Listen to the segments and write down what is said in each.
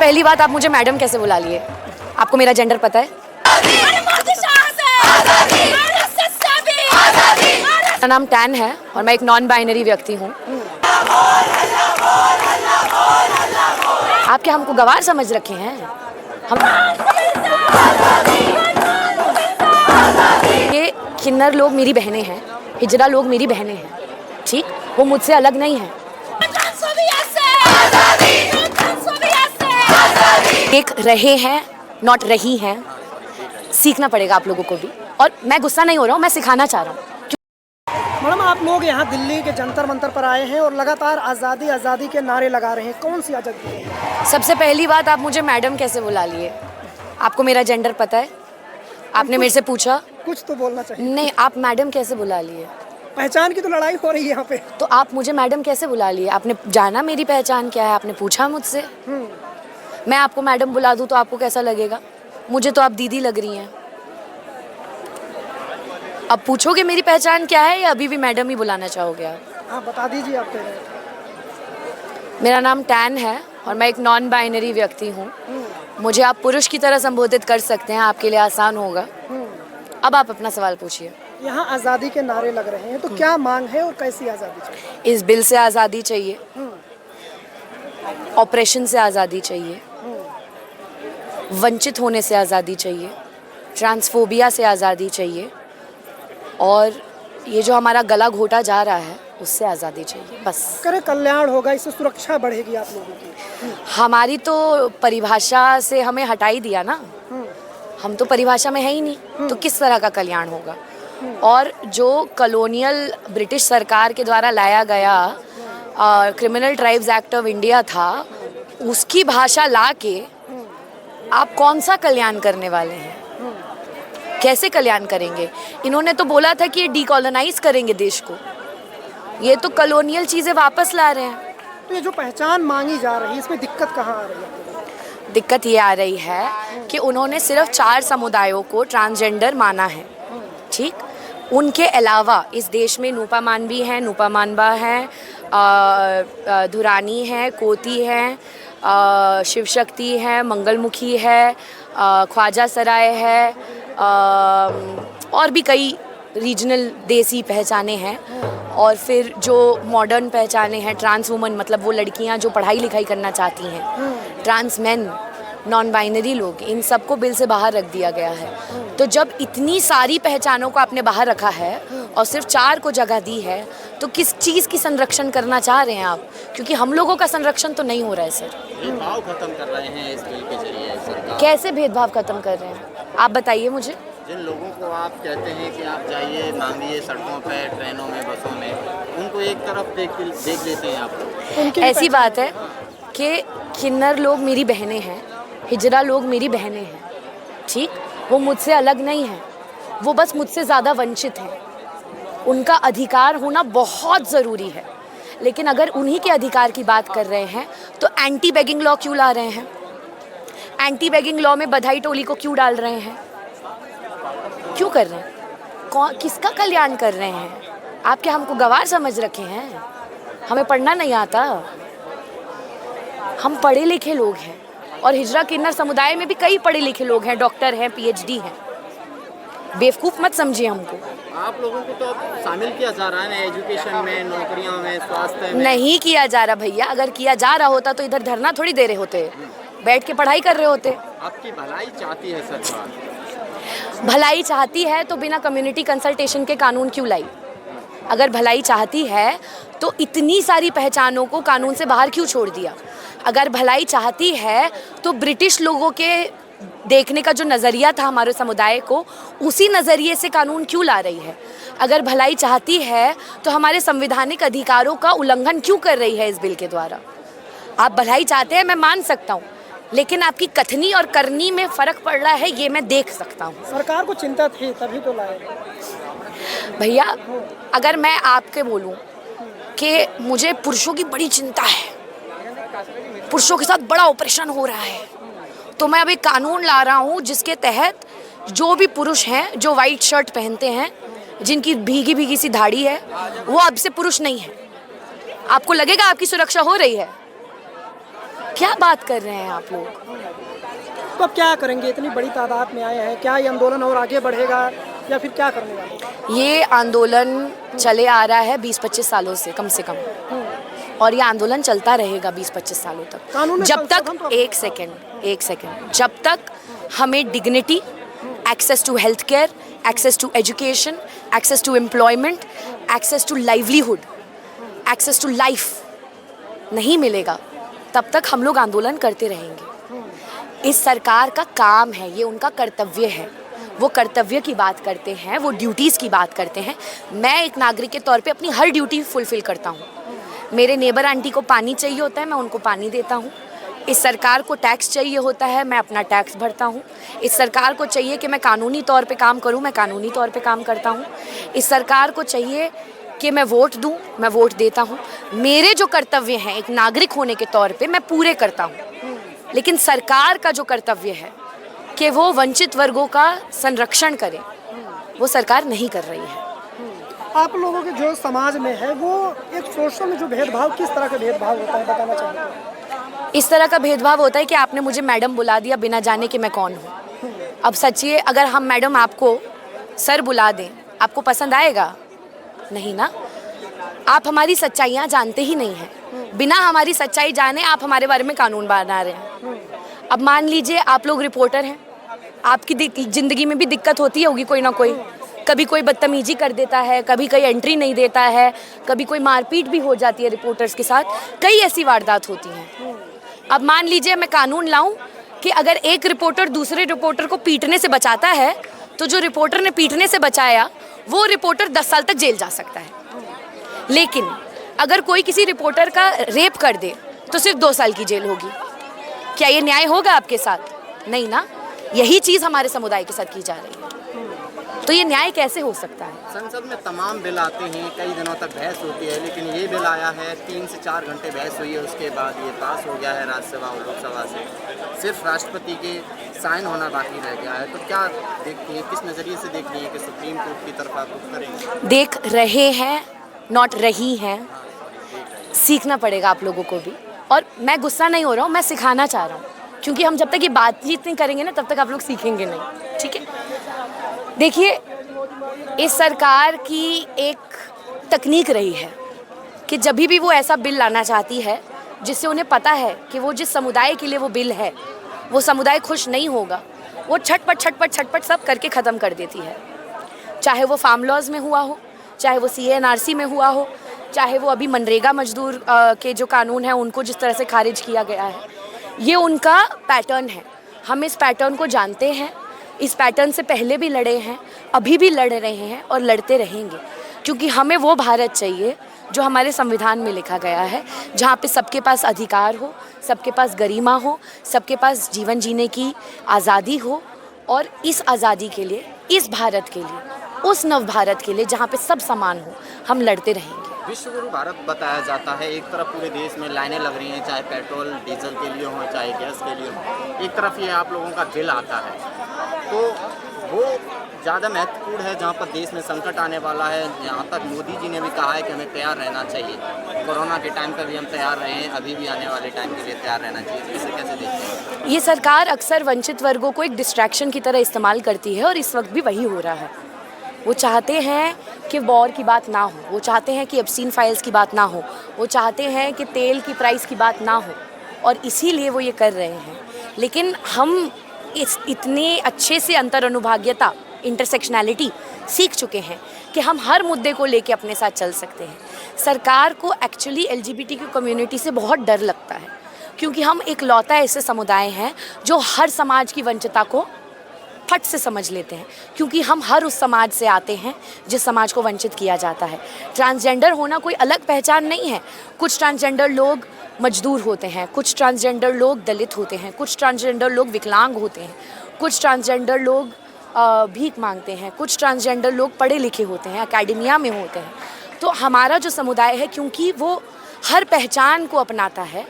पहली बात, आप मुझे मैडम कैसे बुला लिए? आपको मेरा जेंडर पता है? मेरा नाम टैन है और मैं एक नॉन बाइनरी व्यक्ति हूँ। आप क्या हमको गवार समझ रखे हैं? ये किन्नर लोग मेरी बहनें हैं, हिजरा लोग मेरी बहनें हैं, ठीक? वो मुझसे अलग नहीं है। एक रहे हैं, नॉट रही हैं। सीखना पड़ेगा आप लोगों को भी। और मैं गुस्सा नहीं हो रहा हूँ, मैं सिखाना चाह रहा हूँ। मैडम, आप लोग यहाँ दिल्ली के जंतर मंतर पर आए हैं और लगातार आज़ादी आज़ादी के नारे लगा रहे हैं। कौन सी आज़ादी? सबसे पहली बात, आप मुझे मैडम कैसे बुला लिए? आपको मेरा जेंडर पता है? आपने मेरे से पूछा? कुछ तो बोलना चाहिए। नहीं, आप मैडम कैसे बुला लिए? पहचान की तो लड़ाई हो रही है यहाँ पे। तो आप मुझे मैडम कैसे बुला लिए? आपने जाना मेरी पहचान क्या है? आपने पूछा मुझसे? मैं आपको मैडम बुला दूँ तो आपको कैसा लगेगा? मुझे तो आप दीदी लग रही हैं। अब पूछोगे मेरी पहचान क्या है या अभी भी मैडम ही बुलाना चाहोगे आप? हाँ, बता दीजिए आप। मेरा नाम टैन है और मैं एक नॉन बाइनरी व्यक्ति हूँ। मुझे आप पुरुष की तरह संबोधित कर सकते हैं, आपके लिए आसान होगा। अब आप अपना सवाल पूछिए। यहाँ आज़ादी के नारे लग रहे हैं, तो क्या मांग है और कैसी आज़ादी चाहिए? इस बिल से आज़ादी चाहिए, ऑपरेशन से आज़ादी चाहिए, वंचित होने से आज़ादी चाहिए, ट्रांसफोबिया से आज़ादी चाहिए और ये जो हमारा गला घोटा जा रहा है उससे आज़ादी चाहिए, बस। करे कल्याण होगा, इससे सुरक्षा बढ़ेगी आप लोगों की। हमारी तो परिभाषा से हमें हटा ही दिया ना। हम तो परिभाषा में है ही नहीं, तो किस तरह का कल्याण होगा? और जो कॉलोनियल ब्रिटिश सरकार के द्वारा लाया गया criminal tribes act of India था, उसकी भाषा ला के आप कौन सा कल्याण करने वाले हैं? कैसे कल्याण करेंगे? इन्होंने तो बोला था कि ये डीकॉलोनाइज करेंगे देश को, ये तो कॉलोनियल चीज़ें वापस ला रहे हैं। तो ये जो पहचान मांगी जा रही है, इसमें दिक्कत कहाँ आ रही है? दिक्कत ये आ रही है कि उन्होंने सिर्फ 4 समुदायों को ट्रांसजेंडर माना है, ठीक? उनके अलावा इस देश में नूपा मानवी हैं, नूपा मानबा हैं, धुरानी है, कोती है, शिव शक्ति है, मंगलमुखी है, ख्वाजा सराय है, और भी कई रीजनल देसी पहचाने हैं। और फिर जो मॉडर्न पहचाने हैं, ट्रांस वुमन, मतलब वो लड़कियां जो पढ़ाई लिखाई करना चाहती हैं, ट्रांस मैन, नॉन बाइनरी लोग, इन सबको बिल से बाहर रख दिया गया है। तो जब इतनी सारी पहचानों को आपने बाहर रखा है और सिर्फ 4 को जगह दी है, तो किस चीज़ की संरक्षण करना चाह रहे हैं आप? क्योंकि हम लोगों का संरक्षण तो नहीं हो रहा है सर। भेदभाव खत्म कर रहे हैं इस बिल के जरिए सरकार। कैसे भेदभाव खत्म कर रहे हैं आप बताइए मुझे। जिन लोगों को आप कहते हैं कि आप जाइए मांगिए सड़कों पर, ट्रेनों में, बसों में, उनको एक तरफ देख लेते हैं आप लोग। ऐसी बात है कि किन्नर लोग मेरी बहनें हैं, हिजरा लोग मेरी बहनें हैं, ठीक? वो मुझसे अलग नहीं हैं, वो बस मुझसे ज़्यादा वंचित हैं। उनका अधिकार होना बहुत ज़रूरी है, लेकिन अगर उन्हीं के अधिकार की बात कर रहे हैं तो एंटी बेगिंग लॉ क्यों ला रहे हैं? एंटी बेगिंग लॉ में बधाई टोली को क्यों डाल रहे हैं? क्यों कर रहे हैं? कौन, किसका कल्याण कर रहे हैं? आप क्या हमको गवार समझ रखे हैं? हमें पढ़ना नहीं आता? हम पढ़े लिखे लोग हैं और हिजरा किन्नर समुदाय में भी कई पढ़े लिखे लोग हैं, डॉक्टर हैं, पीएचडी हैं। बेवकूफ़ मत समझिए हमको। आप लोगों को तो अब शामिल किया जा रहा है ना, एजुकेशन में, नौकरियों में, स्वास्थ्य में। नहीं किया जा रहा भैया। अगर किया जा रहा होता तो इधर धरना थोड़ी दे रहे होते, बैठ के पढ़ाई कर रहे होते। आपकी भलाई चाहती है सरकार। भलाई चाहती है तो बिना कम्युनिटी कंसल्टेशन के कानून क्यों लाई? अगर भलाई चाहती है तो इतनी सारी पहचानों को कानून से बाहर क्यों छोड़ दिया? अगर भलाई चाहती है तो ब्रिटिश लोगों के देखने का जो नज़रिया था हमारे समुदाय को, उसी नज़रिए से कानून क्यों ला रही है? अगर भलाई चाहती है तो हमारे संवैधानिक अधिकारों का उल्लंघन क्यों कर रही है इस बिल के द्वारा? आप भलाई चाहते हैं, मैं मान सकता हूँ, लेकिन आपकी कथनी और करनी में फ़र्क पड़ रहा है, ये मैं देख सकता हूँ। सरकार को चिंता थी तभी तो लाए। भैया, अगर मैं आपके बोलूं कि मुझे पुरुषों की बड़ी चिंता है, पुरुषों के साथ बड़ा ऑपरेशन हो रहा है, तो मैं अभी कानून ला रहा हूं जिसके तहत जो भी पुरुष हैं जो वाइट शर्ट पहनते हैं, जिनकी भीगी भीगी सी दाढ़ी है, वो अब से पुरुष नहीं है। आपको लगेगा आपकी सुरक्षा हो रही है? क्या बात कर रहे हैं आप लोग? तो अब क्या करेंगे? इतनी बड़ी तादाद में आए हैं, क्या ये आंदोलन और आगे बढ़ेगा या फिर क्या करने वाले हैं? ये आंदोलन चले आ रहा है 20-25 सालों से कम, और ये आंदोलन चलता रहेगा 20-25 सालों कानून तक, में जब संशोधन तक तो- एक सेकेंड, जब तक हमें dignity, access to health care, access to education, access to employment, access to livelihood, access to life नहीं मिलेगा, तब तक हम लोग आंदोलन करते रहेंगे। इस सरकार का काम है, ये उनका कर्तव्य है, वो कर्तव्य की बात करते हैं, वो ड्यूटीज़ की बात करते हैं। मैं एक नागरिक के तौर पे अपनी हर ड्यूटी फुलफ़िल करता हूँ। मेरे नेबर आंटी को पानी चाहिए होता है, मैं उनको पानी देता हूँ। इस सरकार को टैक्स चाहिए होता है, मैं अपना टैक्स भरता हूँ। इस सरकार को चाहिए कि मैं कानूनी तौर पे काम करूँ, मैं कानूनी तौर पे काम करता हूँ। इस सरकार को चाहिए कि मैं वोट दूँ, मैं वोट देता हूँ। मेरे जो कर्तव्य हैं एक नागरिक होने के तौर पे मैं पूरे करता हूँ, लेकिन सरकार का जो कर्तव्य है कि वो वंचित वर्गों का संरक्षण करे, वो सरकार नहीं कर रही है। आप लोगों के जो समाज में है वो एक सोशल में जो भेदभाव, किस तरह का भेदभाव होता है बताना चाहिए? इस तरह का भेदभाव होता है कि आपने मुझे मैडम बुला दिया बिना जाने कि मैं कौन हूँ। अब सचिए, अगर हम मैडम आपको सर बुला दें, आपको पसंद आएगा? नहीं ना। आप हमारी सच्चाइयाँ जानते ही नहीं हैं। बिना हमारी सच्चाई जाने आप हमारे बारे में कानून बना रहे हैं। अब मान लीजिए आप लोग रिपोर्टर हैं, आपकी ज़िंदगी में भी दिक्कत होती होगी कोई ना कोई। कभी कोई बदतमीजी कर देता है, कभी कोई एंट्री नहीं देता है, कभी कोई मारपीट भी हो जाती है रिपोर्टर्स के साथ, कई ऐसी वारदात होती हैं। अब मान लीजिए मैं कानून लाऊं कि अगर एक रिपोर्टर दूसरे रिपोर्टर को पीटने से बचाता है, तो जो रिपोर्टर ने पीटने से बचाया वो रिपोर्टर 10 साल तक जेल जा सकता है। लेकिन अगर कोई किसी रिपोर्टर का रेप कर दे तो सिर्फ 2 साल की जेल होगी। क्या ये न्याय होगा आपके साथ? नहीं ना। यही चीज़ हमारे समुदाय के साथ की जा रही है, तो ये न्याय कैसे हो सकता है? संसद में तमाम बिल आते हैं, कई दिनों तक बहस होती है, लेकिन ये बिल आया है 3 से 4 घंटे बहस हुई है, उसके बाद ये पास हो गया है राज्यसभा और लोकसभा से। सिर्फ राष्ट्रपति के साइन होना बाकी रह गया है। तो क्या देखती है, किस नज़रिए से देख रही है कि सुप्रीम कोर्ट की तरफ आप रुख करेंगे? देख रहे हैं, नॉट रही हैं। सीखना पड़ेगा आप लोगों को भी, और मैं गुस्सा नहीं हो रहा हूँ, मैं सिखाना चाह रहा हूँ, क्योंकि हम जब तक ये बातचीत नहीं करेंगे ना, तब तक आप लोग सीखेंगे नहीं। ठीक है, देखिए, इस सरकार की एक तकनीक रही है कि जब भी वो ऐसा बिल लाना चाहती है जिससे उन्हें पता है कि वो जिस समुदाय के लिए वो बिल है वो समुदाय खुश नहीं होगा, वो छटपट सब करके ख़त्म कर देती है। चाहे वो फार्म लॉज में हुआ हो, चाहे वो CNRC में हुआ हो, चाहे वो अभी मनरेगा मजदूर के जो कानून हैं उनको जिस तरह से खारिज किया गया है, ये उनका पैटर्न है। हम इस पैटर्न को जानते हैं, इस पैटर्न से पहले भी लड़े हैं, अभी भी लड़ रहे हैं और लड़ते रहेंगे, क्योंकि हमें वो भारत चाहिए जो हमारे संविधान में लिखा गया है, जहाँ पे सबके पास अधिकार हो, सबके पास गरिमा हो, सबके पास जीवन जीने की आज़ादी हो। और इस आज़ादी के लिए, इस भारत के लिए, उस नव भारत के लिए जहाँ पे सब समान हो, हम लड़ते रहेंगे। विश्व गुरु भारत बताया जाता है, एक तरफ पूरे देश में लाइनें लग रही हैं, चाहे पेट्रोल डीजल के लिए हो, चाहे गैस के लिए हो, एक तरफ ये आप लोगों का बिल आता है, तो वो ज़्यादा महत्वपूर्ण है जहाँ पर देश में संकट आने वाला है। यहाँ तक मोदी जी ने भी कहा है कि हमें तैयार रहना चाहिए। कोरोना के टाइम पर भी हम तैयार रहे हैं, अभी भी आने वाले टाइम के लिए तैयार रहना चाहिए। तो इसे कैसे देखते हैं? ये सरकार अक्सर वंचित वर्गों को एक डिस्ट्रैक्शन की तरह इस्तेमाल करती है, और इस वक्त भी वही हो रहा है। वो चाहते हैं कि वॉर की बात ना हो, वो चाहते हैं कि एप्स्टीन फाइल्स की बात ना हो, वो चाहते हैं कि तेल की प्राइस की बात ना हो, और इसीलिए वो ये कर रहे हैं। लेकिन हम इतने अच्छे से अंतर अनुभाग्यता, इंटरसेक्शनैलिटी सीख चुके हैं कि हम हर मुद्दे को लेके अपने साथ चल सकते हैं। सरकार को एक्चुअली LGBTQ कम्युनिटी से बहुत डर लगता है, क्योंकि हम एक लौता ऐसे समुदाय हैं जो हर समाज की वंचितता को फट से समझ लेते हैं, क्योंकि हम हर उस समाज से आते हैं जिस समाज को वंचित किया जाता है। ट्रांसजेंडर होना कोई अलग पहचान नहीं है। कुछ ट्रांसजेंडर लोग मजदूर होते हैं, कुछ ट्रांसजेंडर लोग दलित होते हैं, कुछ ट्रांसजेंडर लोग विकलांग होते हैं, कुछ ट्रांसजेंडर लोग भीख मांगते हैं, कुछ ट्रांसजेंडर लोग पढ़े लिखे होते हैं, एकेडमिया में होते हैं। तो हमारा जो समुदाय है, क्योंकि वो हर पहचान को अपनाता है,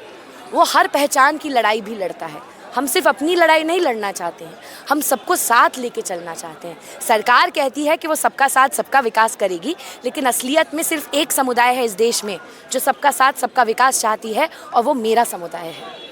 वो हर पहचान की लड़ाई भी लड़ता है। हम सिर्फ अपनी लड़ाई नहीं लड़ना चाहते हैं, हम सबको साथ लेके चलना चाहते हैं। सरकार कहती है कि वो सबका साथ सबका विकास करेगी, लेकिन असलियत में सिर्फ एक समुदाय है इस देश में जो सबका साथ सबका विकास चाहती है, और वो मेरा समुदाय है।